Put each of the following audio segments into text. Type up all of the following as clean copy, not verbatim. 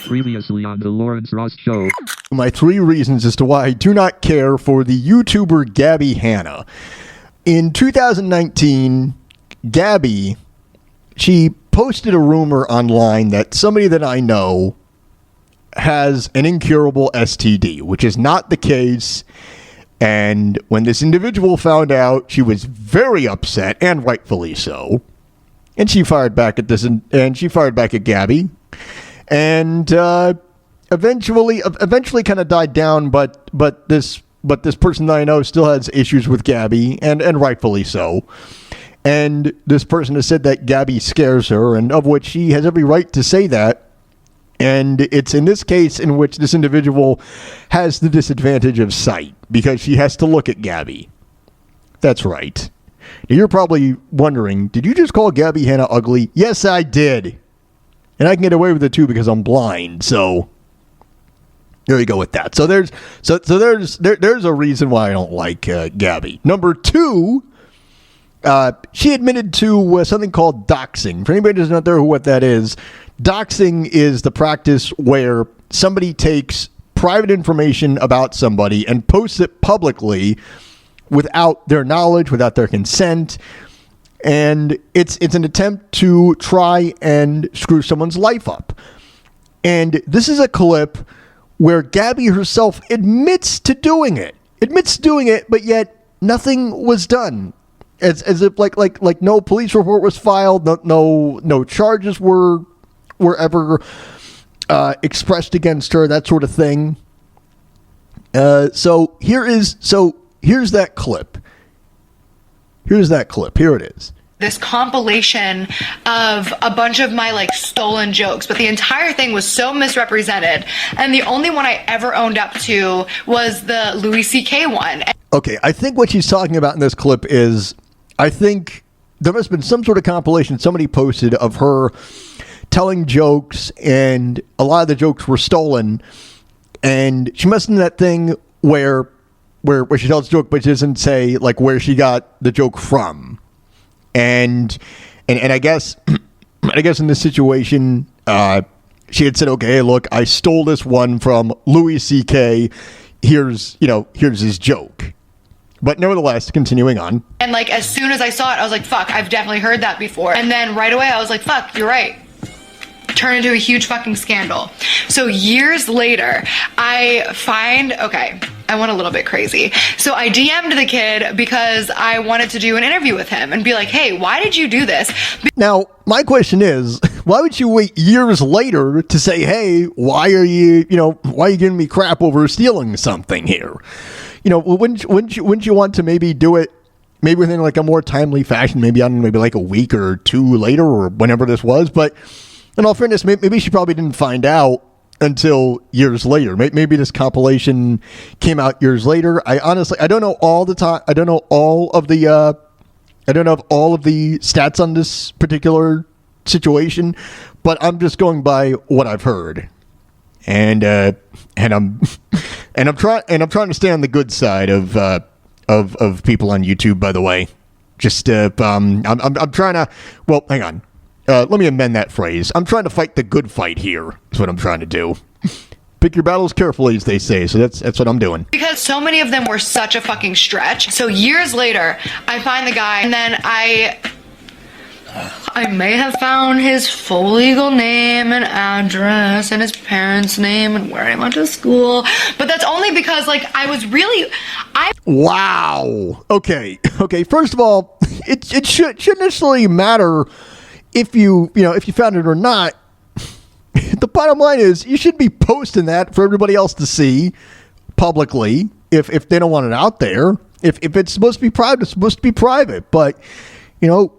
Previously on the Lawrence Ross Show. My 3 reasons as to why I do not care for the YouTuber Gabbie Hanna. In 2019, Gabby, she posted a rumor online that somebody that I know has an incurable STD, which is not the case. And when this individual found out, she was very upset, and rightfully so. And she fired back at Gabby. And eventually kind of died down, but this person that I know still has issues with Gabby, and rightfully so. And this person has said that Gabby scares her, and of which she has every right to say that. And it's in this case in which this individual has the disadvantage of sight, because she has to look at Gabby. That's right. Now you're probably wondering, did you just call Gabbie Hanna ugly? Yes, I did. And I can get away with it too because I'm blind. So there you go with that. So there's a reason why I don't like Gabby. Number 2, she admitted to something called doxing. For anybody who doesn't know what that is, doxing is the practice where somebody takes private information about somebody and posts it publicly without their knowledge, without their consent. And it's an attempt to try and screw someone's life up. And this is a clip where Gabby herself admits to doing it, but yet nothing was done. As if like no police report was filed, no charges were ever expressed against her, that sort of thing. So here's that clip. Here it is. This compilation of a bunch of my stolen jokes, but the entire thing was so misrepresented. And the only one I ever owned up to was the Louis C.K. one. Okay, I think what she's talking about in this clip is, I think there must have been some sort of compilation somebody posted of her telling jokes, and a lot of the jokes were stolen. And she must have done that thing where she tells a joke, but she doesn't say where she got the joke from. And I guess in this situation, she had said, okay, look, I stole this one from Louis C.K. Here's his joke. But nevertheless, continuing on. And as soon as I saw it, I was like, fuck, I've definitely heard that before. And then right away, I was like, fuck, you're right. Turned into a huge fucking scandal. So years later, I went a little bit crazy. So I DM'd the kid because I wanted to do an interview with him and be like, hey, why did you do this? Now, my question is, why would you wait years later to say, hey, why are you giving me crap over stealing something here? Wouldn't you want to maybe do it maybe within a more timely fashion, maybe a week or 2 later or whenever this was? But in all fairness, maybe she probably didn't find out until years later. Maybe this compilation came out years later. I don't know all the time. I don't know all of the stats on this particular situation, but I'm just going by what I've heard. And I'm trying to stay on the good side of people on YouTube, by the way. Just I'm trying to, well, hang on. Let me amend that phrase. I'm trying to fight the good fight here. That's what I'm trying to do. Pick your battles carefully, as they say. So that's what I'm doing. Because so many of them were such a fucking stretch. So years later, I find the guy, and then I may have found his full legal name and address and his parents' name and where he went to school. But that's only because, I was really... Wow. Okay. First of all, it shouldn't necessarily matter if you found it or not. The bottom line is you should be posting that for everybody else to see publicly if they don't want it out there. If it's supposed to be private, it's supposed to be private. But,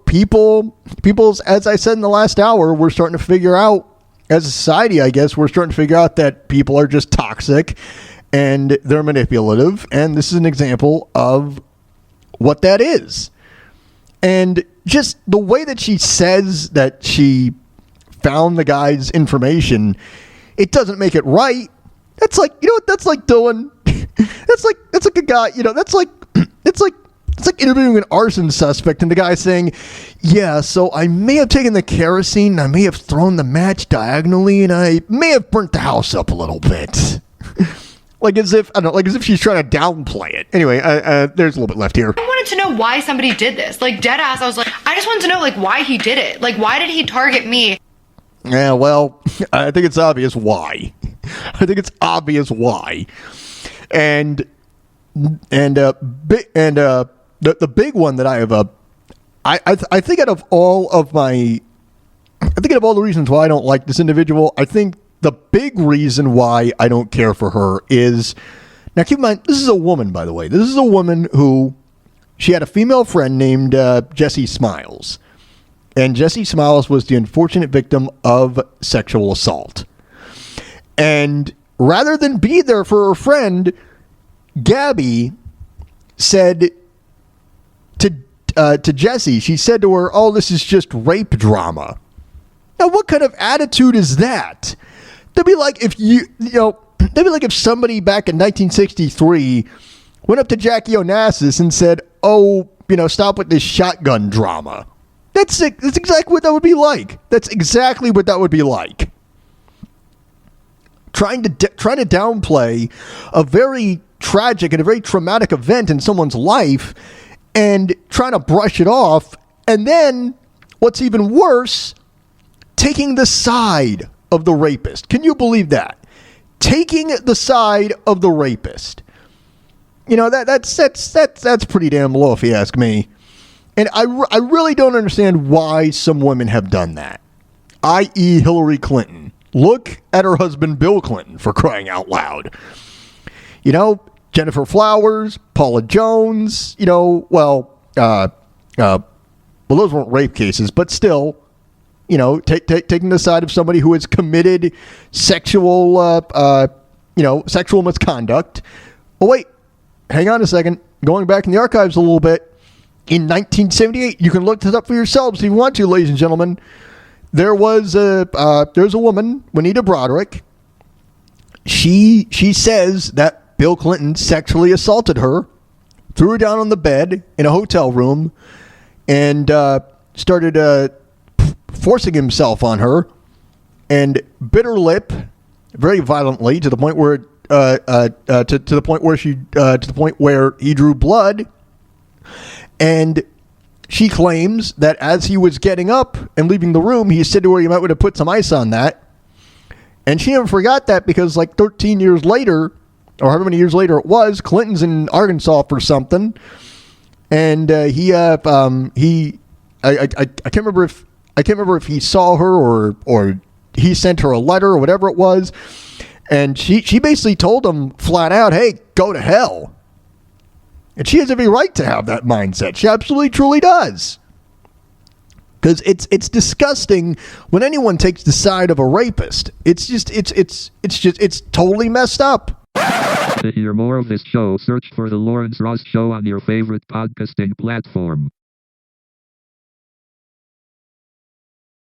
people's, as I said in the last hour, we're starting to figure out, as a society, I guess, we're starting to figure out that people are just toxic and they're manipulative. And this is an example of what that is. And just the way that she says that she found the guy's information, it doesn't make it right. That's what that's like doing. That's like a guy, it's like It's like interviewing an arson suspect and the guy saying, yeah, so I may have taken the kerosene, I may have thrown the match diagonally, and I may have burnt the house up a little bit. Like as if, I don't know, like as if she's trying to downplay it. Anyway, there's a little bit left here. I wanted to know why somebody did this. Like, dead ass, I was like, I just wanted to know, like, why he did it. Like, why did he target me? Yeah, well, I think it's obvious why. I think it's obvious why. And the big one that I have I think out of all the reasons why I don't like this individual, I think the big reason why I don't care for her is, now keep in mind, this is a woman, by the way. This is a woman who, she had a female friend named Jessie Smiles. And Jessie Smiles was the unfortunate victim of sexual assault. And rather than be there for her friend, Gabby said to Jessie, she said to her, oh, this is just rape drama. Now, what kind of attitude is that? They'd be like if they'd be like if somebody back in 1963 went up to Jackie Onassis and said, oh, stop with this shotgun drama. That's exactly what that would be like. That's exactly what that would be like. Trying to downplay a very tragic and a very traumatic event in someone's life and trying to brush it off. And then what's even worse, taking the side of the rapist. Can you believe that? Taking the side of the rapist. That's pretty damn low if you ask me. And I really don't understand why some women have done that. I.e. Hillary Clinton. Look at her husband Bill Clinton, for crying out loud. Jennifer Flowers, Paula Jones, those weren't rape cases, but still, taking the side of somebody who has committed sexual misconduct. Oh, wait, hang on a second. Going back in the archives a little bit, in 1978, you can look this up for yourselves if you want to, ladies and gentlemen. There's a woman, Juanita Broderick. She says that Bill Clinton sexually assaulted her, threw her down on the bed in a hotel room, and started forcing himself on her, and bit her lip very violently to the point where he drew blood. And she claims that as he was getting up and leaving the room, he said to her, you might want to put some ice on that. And she never forgot that because like 13 years later, or however many years later it was, Clinton's in Arkansas for something. And I can't remember if he saw her or he sent her a letter or whatever it was. And she basically told him flat out, hey, go to hell. And she has every right to have that mindset. She absolutely, truly does. Because it's disgusting when anyone takes the side of a rapist. It's totally messed up. To hear more of this show, search for The Lawrence Ross Show on your favorite podcasting platform.